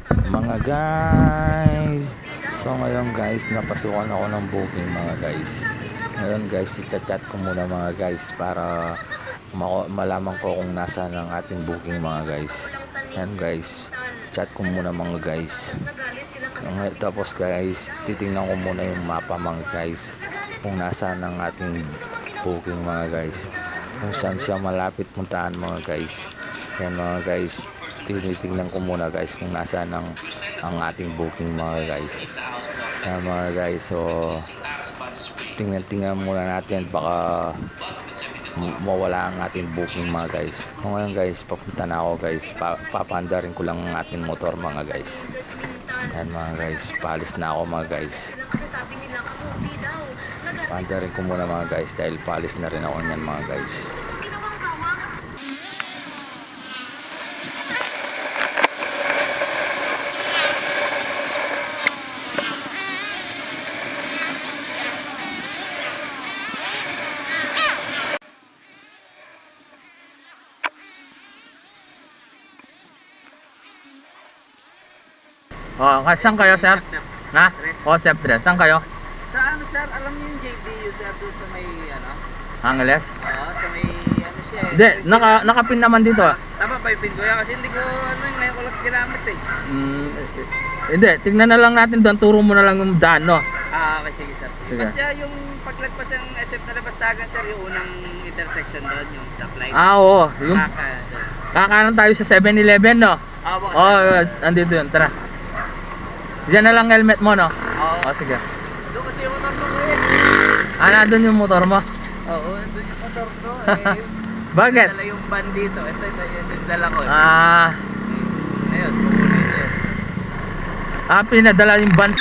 Mga guys, so ngayon guys, napasukan ako ng booking mga guys. Ngayon guys, chat ko muna mga guys para malaman ko kung nasa ng ating booking mga guys. Yan guys, chat ko muna mga guys. Tapos guys, titingnan ko muna yung mapa mga guys, kung nasa ng ating booking mga guys, kung saan siya malapit puntahan mga guys. Yan mga guys, tinitingnan ko muna guys kung nasa ng ang ating booking mga guys. Yan mga guys, so tingnan muna natin, baka mawala ang ating booking mga guys. So ngayon guys, papunta na ako guys, papanda rin ko lang ang ating motor mga guys. Yan mga guys, paalis na ako mga guys. Panda rin ko muna mga guys dahil paalis na rin ako niyan mga guys. Oh, saan kayo sir? Na? Oh, sir, saan kayo? Sa ano sir, alam niyo yung JDU sir doon sa may ano? Angeles? Oo, sa may ano siya eh. Hindi, nakapin naman dito. Tama pa yung pin ko yan kasi hindi ko ano yung ngayon ko lang ginamit eh. Hindi, tignan na lang natin doon, turo mo na lang yung daan, no? Okay, sige sir. Sige. Basta yung paglagpas ng SF na Labastagan sir, yung unang intersection doon, yung stoplight. Oo, yung Doon. kakanan tayo sa 7-Eleven, no? Bukas Oh, andito yun, tara. Diyan na lang helmet mo, no? Oo. Oh, sige. Doon kasi yung motor ko eh. Nandun yung motor mo? Oo, doon yung motor ko eh. Bakit? Dala yung van dito. Ito yung dala ko. Ayun, kukunin yun. Pinadala yung van.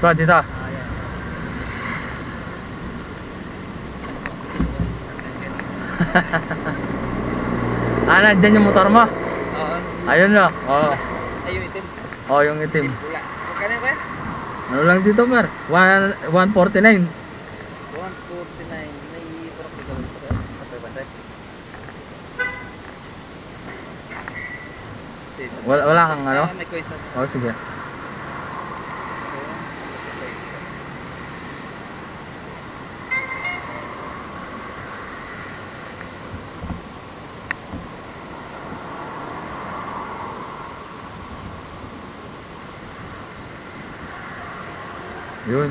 Ba, dito. Nandyan yung motor mo? Oo. Ayun na. Oh. Ayun itim. Oh, yung itim. Pula. Magkano ba? Ano lang dito, Mer? 149. 149. May parang tigawin ko sir. Kapay bantay. Wala kang ano? May coins sir. Oh, sige. Yun.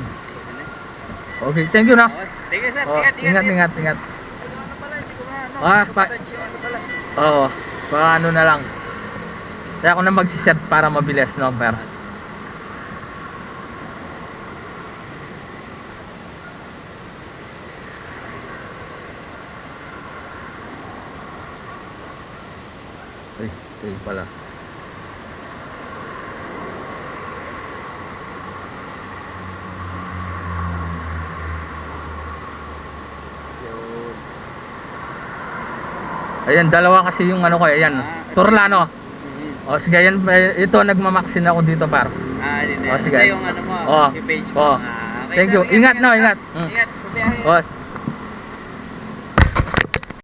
Okay, thank you na. Sige sir, Oh, ingat. ingat. Ano pala, hindi ko na, Ah, ano, pa- touch yung ano pala. Oo, paano na lang. Kaya ako na mag-search para mabilis, no, per. Ay pala. Yun. Ayan, dalawa kasi yung ano ko, ayan. Turlano. O sige, ayan, ito nagmamaksin ako dito, par. Dito Oh, yan. sige. Ito yung ano mo, Oh, yung page oh. mo. Okay, Thank sir, you. Ingat, no, ingat. Ingat, sa biyahe. O,